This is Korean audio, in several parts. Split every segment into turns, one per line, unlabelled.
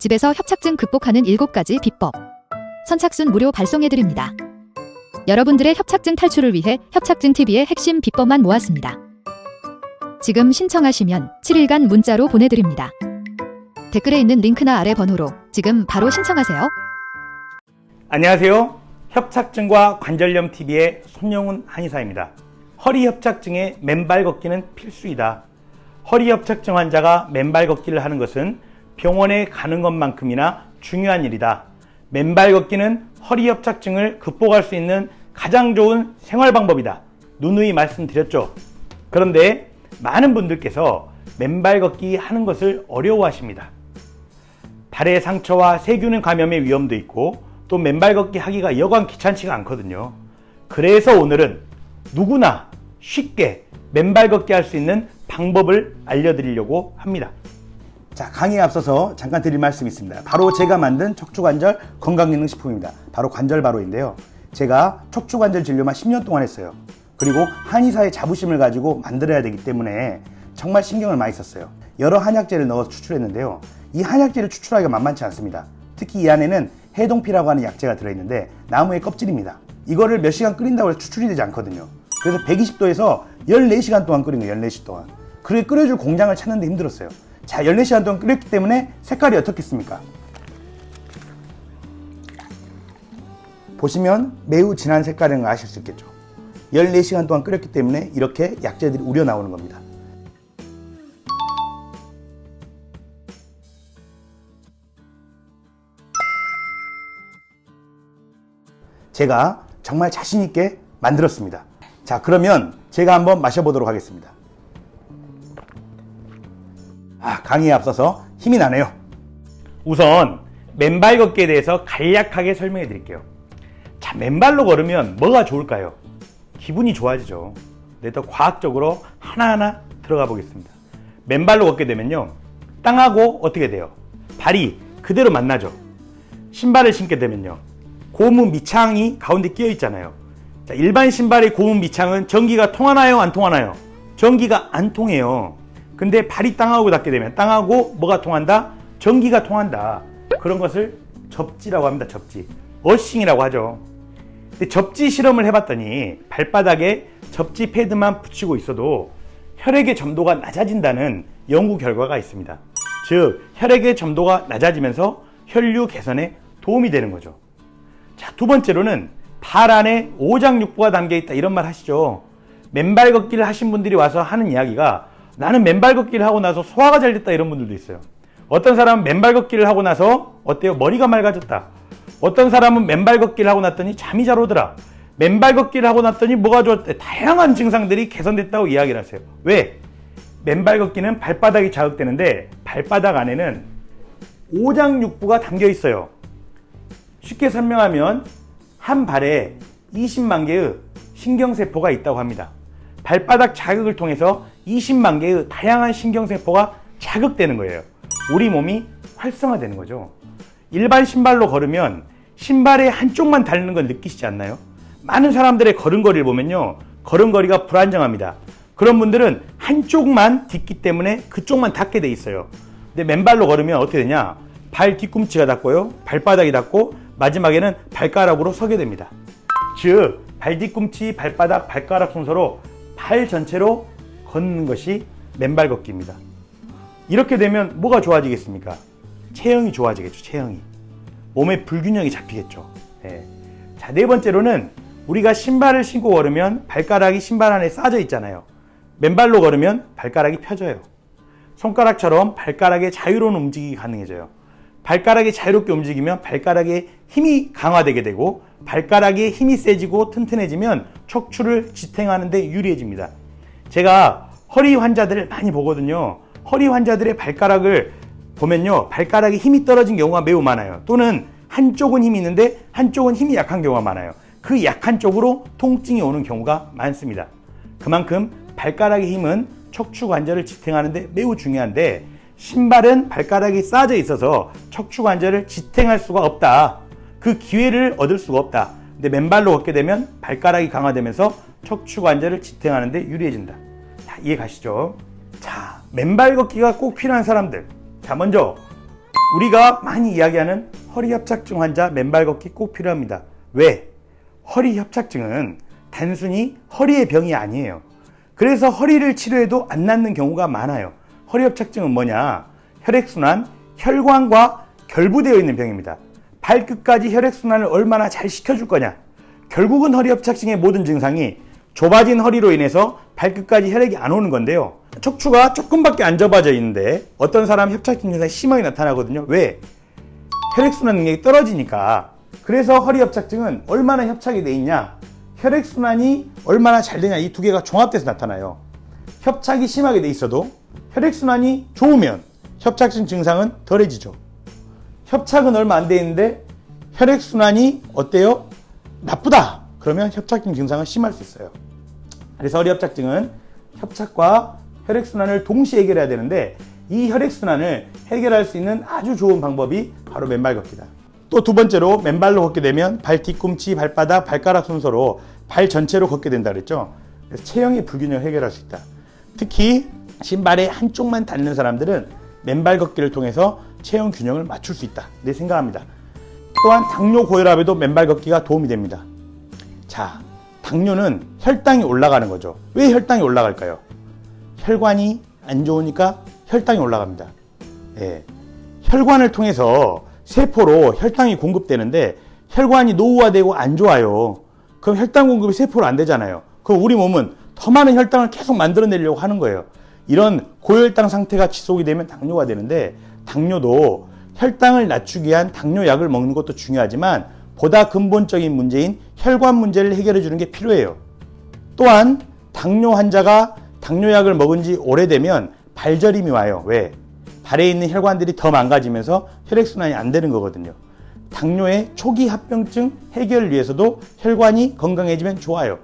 집에서 협착증 극복하는 7가지 비법. 선착순 무료 발송해드립니다. 여러분들의 협착증 탈출을 위해 협착증TV의 핵심 비법만 모았습니다. 지금 신청하시면 7일간 문자로 보내드립니다. 댓글에 있는 링크나 아래 번호로 지금 바로 신청하세요.
안녕하세요. 협착증과 관절염TV의 손영훈 한의사입니다. 허리 협착증에 맨발 걷기는 필수이다. 허리 협착증 환자가 맨발 걷기를 하는 것은 병원에 가는 것만큼이나 중요한 일이다. 맨발 걷기는 허리 협착증을 극복할 수 있는 가장 좋은 생활 방법이다. 누누이 말씀드렸죠. 그런데 많은 분들께서 맨발 걷기 하는 것을 어려워하십니다. 발의 상처와 세균 감염의 위험도 있고 또 맨발 걷기 하기가 여간 귀찮지가 않거든요. 그래서 오늘은 누구나 쉽게 맨발 걷기 할 수 있는 방법을 알려드리려고 합니다. 자, 강의에 앞서서 잠깐 드릴 말씀이 있습니다. 바로 제가 만든 척추관절 건강기능식품입니다. 바로 관절바로인데요. 제가 척추관절 진료만 10년 동안 했어요. 그리고 한의사의 자부심을 가지고 만들어야 되기 때문에 정말 신경을 많이 썼어요. 여러 한약재를 넣어서 추출했는데요. 이 한약재를 추출하기가 만만치 않습니다. 특히 이 안에는 해동피라고 하는 약재가 들어있는데 나무의 껍질입니다. 이거를 몇 시간 끓인다고 해서 추출이 되지 않거든요. 그래서 120도에서 14시간 동안 끓인 거예요. 14시 동안. 그래 끓여줄 공장을 찾는데 힘들었어요. 자, 14시간 동안 끓였기 때문에 색깔이 어떻겠습니까? 보시면 매우 진한 색깔인 걸 아실 수 있겠죠. 14시간 동안 끓였기 때문에 이렇게 약재들이 우려 나오는 겁니다. 제가 정말 자신 있게 만들었습니다. 자, 그러면 제가 한번 마셔보도록 하겠습니다. 강의에 앞서서 힘이 나네요. 우선 맨발 걷기에 대해서 간략하게 설명해 드릴게요. 자, 맨발로 걸으면 뭐가 좋을까요? 기분이 좋아지죠. 네, 더 과학적으로 하나하나 들어가 보겠습니다. 맨발로 걷게 되면요, 땅하고 어떻게 돼요? 발이 그대로 만나죠. 신발을 신게 되면요, 고무 밑창이 가운데 끼어 있잖아요. 자, 일반 신발의 고무 밑창은 전기가 통하나요? 안 통하나요? 전기가 안 통해요. 근데 발이 땅하고 닿게 되면 땅하고 뭐가 통한다? 전기가 통한다. 그런 것을 접지라고 합니다. 접지. 어싱이라고 하죠. 근데 접지 실험을 해봤더니 발바닥에 접지 패드만 붙이고 있어도 혈액의 점도가 낮아진다는 연구 결과가 있습니다. 즉, 혈액의 점도가 낮아지면서 혈류 개선에 도움이 되는 거죠. 자, 두 번째로는 발 안에 오장육부가 담겨 있다, 이런 말 하시죠. 맨발 걷기를 하신 분들이 와서 하는 이야기가, 나는 맨발 걷기를 하고 나서 소화가 잘 됐다, 이런 분들도 있어요. 어떤 사람은 맨발 걷기를 하고 나서 어때요? 머리가 맑아졌다. 어떤 사람은 맨발 걷기를 하고 났더니 잠이 잘 오더라. 맨발 걷기를 하고 났더니 뭐가 좋았대. 다양한 증상들이 개선됐다고 이야기를 하세요. 왜? 맨발 걷기는 발바닥이 자극되는데 발바닥 안에는 오장육부가 담겨 있어요. 쉽게 설명하면 한 발에 20만 개의 신경세포가 있다고 합니다. 발바닥 자극을 통해서 20만 개의 다양한 신경세포가 자극되는 거예요. 우리 몸이 활성화되는 거죠. 일반 신발로 걸으면 신발의 한쪽만 닳는 걸 느끼시지 않나요? 많은 사람들의 걸음걸이를 보면요, 걸음걸이가 불안정합니다. 그런 분들은 한쪽만 딛기 때문에 그쪽만 닿게 돼 있어요. 근데 맨발로 걸으면 어떻게 되냐? 발 뒤꿈치가 닿고요, 발바닥이 닿고 마지막에는 발가락으로 서게 됩니다. 즉, 발 뒤꿈치, 발바닥, 발가락 순서로 발 전체로 걷는 것이 맨발 걷기입니다. 이렇게 되면 뭐가 좋아지겠습니까? 체형이 좋아지겠죠. 체형이. 몸의 불균형이 잡히겠죠. 네. 자, 네 번째로는 우리가 신발을 신고 걸으면 발가락이 신발 안에 싸져 있잖아요. 맨발로 걸으면 발가락이 펴져요. 손가락처럼 발가락의 자유로운 움직임이 가능해져요. 발가락이 자유롭게 움직이면 발가락의 힘이 강화되게 되고, 발가락의 힘이 세지고 튼튼해지면 척추를 지탱하는 데 유리해집니다. 제가 허리 환자들을 많이 보거든요. 허리 환자들의 발가락을 보면요, 발가락에 힘이 떨어진 경우가 매우 많아요. 또는 한쪽은 힘이 있는데 한쪽은 힘이 약한 경우가 많아요. 그 약한 쪽으로 통증이 오는 경우가 많습니다. 그만큼 발가락의 힘은 척추 관절을 지탱하는 데 매우 중요한데, 신발은 발가락이 싸져 있어서 척추 관절을 지탱할 수가 없다. 그 기회를 얻을 수가 없다. 근데 맨발로 걷게 되면 발가락이 강화되면서 척추 관절을 지탱하는 데 유리해진다. 자, 이해 가시죠? 자, 맨발 걷기가 꼭 필요한 사람들. 자, 먼저 우리가 많이 이야기하는 허리 협착증 환자 맨발 걷기 꼭 필요합니다. 왜? 허리 협착증은 단순히 허리의 병이 아니에요. 그래서 허리를 치료해도 안 낫는 경우가 많아요. 허리 협착증은 뭐냐? 혈액순환, 혈관과 결부되어 있는 병입니다. 발끝까지 혈액순환을 얼마나 잘 시켜줄 거냐? 결국은 허리 협착증의 모든 증상이 좁아진 허리로 인해서 발끝까지 혈액이 안 오는 건데요. 척추가 조금밖에 안 좁아져 있는데 어떤 사람 협착증 증상이 심하게 나타나거든요. 왜? 혈액순환 능력이 떨어지니까. 그래서 허리 협착증은 얼마나 협착이 돼 있냐? 혈액순환이 얼마나 잘 되냐? 이 두 개가 종합돼서 나타나요. 협착이 심하게 돼 있어도 혈액순환이 좋으면 협착증 증상은 덜해지죠. 협착은 얼마 안 돼 있는데 혈액순환이 어때요? 나쁘다. 그러면 협착증 증상은 심할 수 있어요. 그래서 허리 협착증은 협착과 혈액순환을 동시에 해결해야 되는데 이 혈액순환을 해결할 수 있는 아주 좋은 방법이 바로 맨발 걷기다. 또 두 번째로 맨발로 걷게 되면 발 뒤꿈치, 발바닥, 발가락 순서로 발 전체로 걷게 된다 그랬죠. 그래서 체형의 불균형을 해결할 수 있다. 특히 신발의 한쪽만 닿는 사람들은 맨발 걷기를 통해서 체형 균형을 맞출 수 있다. 네, 생각합니다. 또한 당뇨 고혈압에도 맨발 걷기가 도움이 됩니다. 자, 당뇨는 혈당이 올라가는 거죠. 왜 혈당이 올라갈까요? 혈관이 안 좋으니까 혈당이 올라갑니다. 예. 혈관을 통해서 세포로 혈당이 공급되는데 혈관이 노후화되고 안 좋아요. 그럼 혈당 공급이 세포로 안 되잖아요. 그럼 우리 몸은 더 많은 혈당을 계속 만들어내려고 하는 거예요. 이런 고혈당 상태가 지속이 되면 당뇨가 되는데 당뇨도 혈당을 낮추기 위한 당뇨약을 먹는 것도 중요하지만 보다 근본적인 문제인 혈관 문제를 해결해 주는 게 필요해요. 또한 당뇨 환자가 당뇨약을 먹은 지 오래되면 발저림이 와요. 왜? 발에 있는 혈관들이 더 망가지면서 혈액순환이 안 되는 거거든요. 당뇨의 초기 합병증 해결을 위해서도 혈관이 건강해지면 좋아요.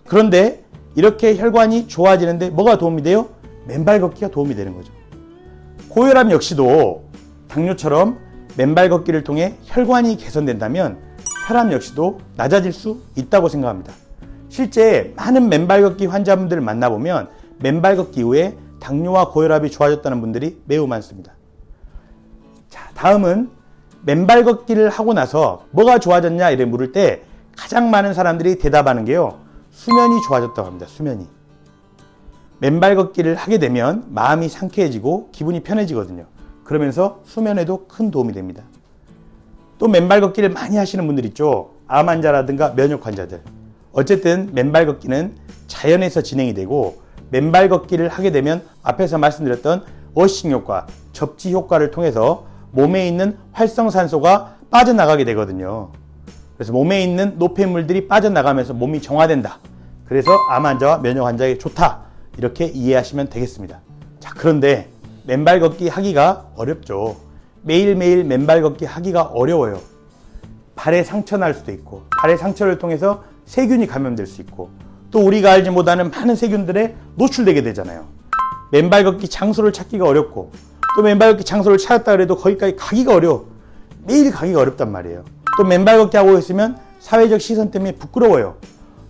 그런데 이렇게 혈관이 좋아지는데 뭐가 도움이 돼요? 맨발 걷기가 도움이 되는 거죠. 고혈압 역시도 당뇨처럼 맨발 걷기를 통해 혈관이 개선된다면 혈압 역시도 낮아질 수 있다고 생각합니다. 실제 많은 맨발 걷기 환자분들을 만나보면 맨발 걷기 이후에 당뇨와 고혈압이 좋아졌다는 분들이 매우 많습니다. 자, 다음은 맨발 걷기를 하고 나서 뭐가 좋아졌냐 이래 물을 때 가장 많은 사람들이 대답하는 게요. 수면이 좋아졌다고 합니다. 수면이. 맨발 걷기를 하게 되면 마음이 상쾌해지고 기분이 편해지거든요. 그러면서 수면에도 큰 도움이 됩니다. 또 맨발 걷기를 많이 하시는 분들 있죠. 암 환자라든가 면역 환자들. 어쨌든 맨발 걷기는 자연에서 진행이 되고 맨발 걷기를 하게 되면 앞에서 말씀드렸던 워싱 효과, 접지 효과를 통해서 몸에 있는 활성산소가 빠져나가게 되거든요. 그래서 몸에 있는 노폐물들이 빠져나가면서 몸이 정화된다. 그래서 암 환자와 면역 환자에게 좋다. 이렇게 이해하시면 되겠습니다. 자, 그런데 맨발 걷기 하기가 어렵죠. 매일매일 맨발 걷기 하기가 어려워요. 발에 상처 날 수도 있고 발의 상처를 통해서 세균이 감염될 수 있고 또 우리가 알지 못하는 많은 세균들에 노출되게 되잖아요. 맨발 걷기 장소를 찾기가 어렵고 또 맨발 걷기 장소를 찾았다 그래도 거기까지 가기가 어려워. 매일 가기가 어렵단 말이에요. 또 맨발 걷기 하고 있으면 사회적 시선 때문에 부끄러워요.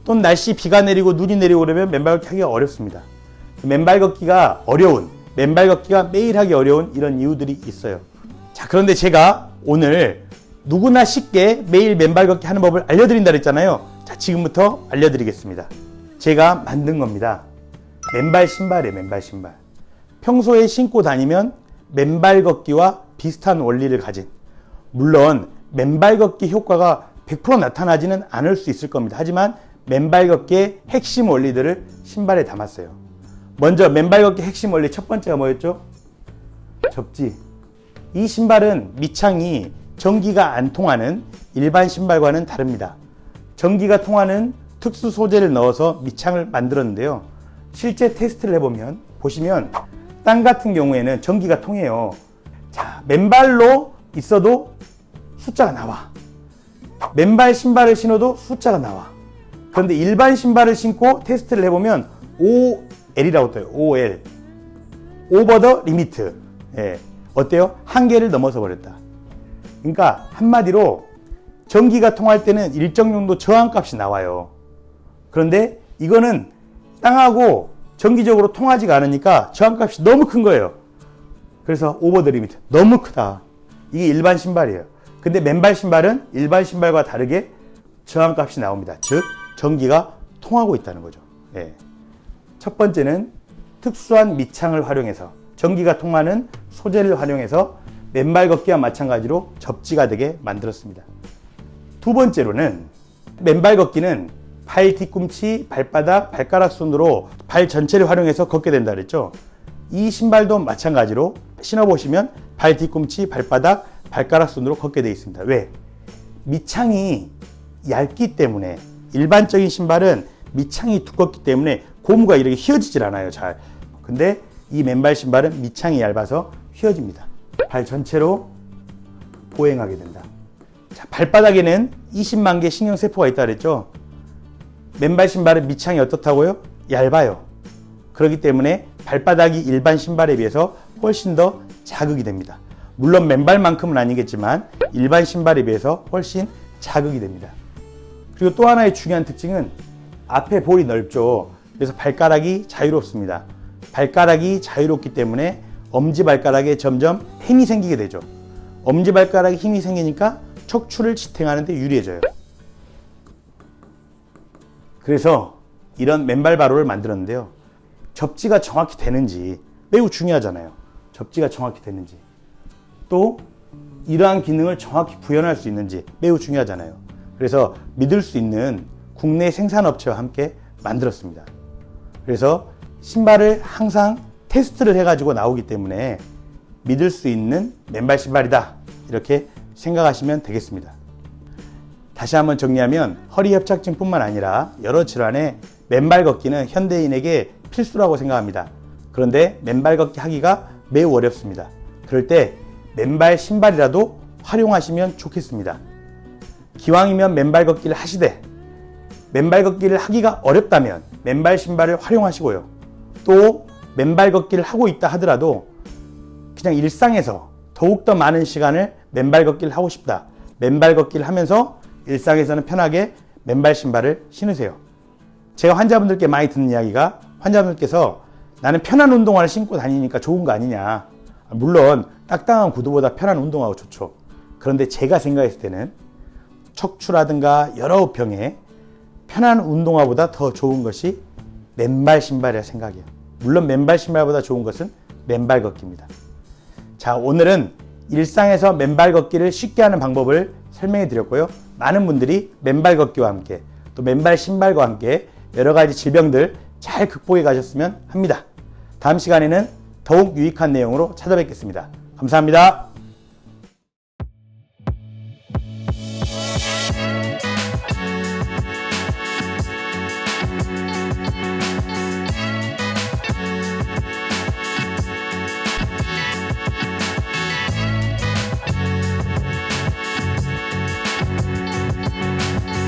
또 날씨 비가 내리고 눈이 내리고 그러면 맨발 걷기 하기가 어렵습니다. 맨발 걷기가 어려운, 맨발 걷기가 매일 하기 어려운 이런 이유들이 있어요. 자, 그런데 제가 오늘 누구나 쉽게 매일 맨발 걷기 하는 법을 알려드린다 그랬잖아요. 자, 지금부터 알려드리겠습니다. 제가 만든 겁니다. 맨발 신발이에요. 맨발 신발. 평소에 신고 다니면 맨발 걷기와 비슷한 원리를 가진, 물론 맨발 걷기 효과가 100% 나타나지는 않을 수 있을 겁니다. 하지만 맨발 걷기의 핵심 원리들을 신발에 담았어요. 먼저 맨발 걷기 핵심 원리 첫 번째가 뭐였죠? 접지. 이 신발은 밑창이 전기가 안 통하는 일반 신발과는 다릅니다. 전기가 통하는 특수 소재를 넣어서 밑창을 만들었는데요. 실제 테스트를 해보면 보시면 땅 같은 경우에는 전기가 통해요. 자, 맨발로 있어도 숫자가 나와. 맨발 신발을 신어도 숫자가 나와. 그런데 일반 신발을 신고 테스트를 해보면 OL이라고 떠요. OL. 오버 더 리미트. 예. 어때요? 한계를 넘어서 버렸다. 그러니까 한마디로 전기가 통할 때는 일정 정도 저항값이 나와요. 그런데 이거는 땅하고 정기적으로 통하지가 않으니까 저항값이 너무 큰 거예요. 그래서 오버 더 리미트. 너무 크다. 이게 일반 신발이에요. 근데 맨발 신발은 일반 신발과 다르게 저항값이 나옵니다. 즉 전기가 통하고 있다는 거죠. 예. 첫 번째는 특수한 밑창을 활용해서 전기가 통하는 소재를 활용해서 맨발 걷기와 마찬가지로 접지가 되게 만들었습니다. 두 번째로는 맨발 걷기는 발 뒤꿈치, 발바닥, 발가락 순으로 발 전체를 활용해서 걷게 된다 그랬죠. 이 신발도 마찬가지로 신어보시면 발 뒤꿈치, 발바닥, 발가락 순으로 걷게 되어 있습니다. 왜? 밑창이 얇기 때문에 일반적인 신발은 밑창이 두껍기 때문에 고무가 이렇게 휘어지질 않아요. 잘. 근데 이 맨발 신발은 밑창이 얇아서 휘어집니다. 발 전체로 보행하게 된다. 자, 발바닥에는 20만 개 신경세포가 있다 그랬죠. 맨발 신발은 밑창이 어떻다고요? 얇아요. 그렇기 때문에 발바닥이 일반 신발에 비해서 훨씬 더 자극이 됩니다. 물론 맨발만큼은 아니겠지만 일반 신발에 비해서 훨씬 자극이 됩니다. 그리고 또 하나의 중요한 특징은 앞에 볼이 넓죠. 그래서 발가락이 자유롭습니다. 발가락이 자유롭기 때문에 엄지발가락에 점점 힘이 생기게 되죠. 엄지발가락에 힘이 생기니까 척추를 지탱하는 데 유리해져요. 그래서 이런 맨발 바로를 만들었는데요. 접지가 정확히 되는지 매우 중요하잖아요. 접지가 정확히 되는지. 또 이러한 기능을 정확히 구현할 수 있는지 매우 중요하잖아요. 그래서 믿을 수 있는 국내 생산업체와 함께 만들었습니다. 그래서 신발을 항상 테스트를 해가지고 나오기 때문에 믿을 수 있는 맨발 신발이다. 이렇게 생각하시면 되겠습니다. 다시 한번 정리하면 허리 협착증뿐만 아니라 여러 질환에 맨발 걷기는 현대인에게 필수라고 생각합니다. 그런데 맨발 걷기 하기가 매우 어렵습니다. 그럴 때 맨발 신발이라도 활용하시면 좋겠습니다. 기왕이면 맨발 걷기를 하시되 맨발 걷기를 하기가 어렵다면 맨발 신발을 활용하시고요. 또 맨발 걷기를 하고 있다 하더라도 그냥 일상에서 더욱더 많은 시간을 맨발 걷기를 하고 싶다. 맨발 걷기를 하면서 일상에서는 편하게 맨발 신발을 신으세요. 제가 환자분들께 많이 듣는 이야기가 환자분들께서 나는 편한 운동화를 신고 다니니까 좋은 거 아니냐. 물론 딱딱한 구두보다 편한 운동화가 좋죠. 그런데 제가 생각했을 때는 척추라든가 여러 병에 편한 운동화보다 더 좋은 것이 맨발 신발이라 생각해요. 물론 맨발 신발보다 좋은 것은 맨발 걷기입니다. 자, 오늘은 일상에서 맨발 걷기를 쉽게 하는 방법을 설명해 드렸고요. 많은 분들이 맨발 걷기와 함께 또 맨발 신발과 함께 여러 가지 질병들 잘 극복해 가셨으면 합니다. 다음 시간에는 더욱 유익한 내용으로 찾아뵙겠습니다. 감사합니다.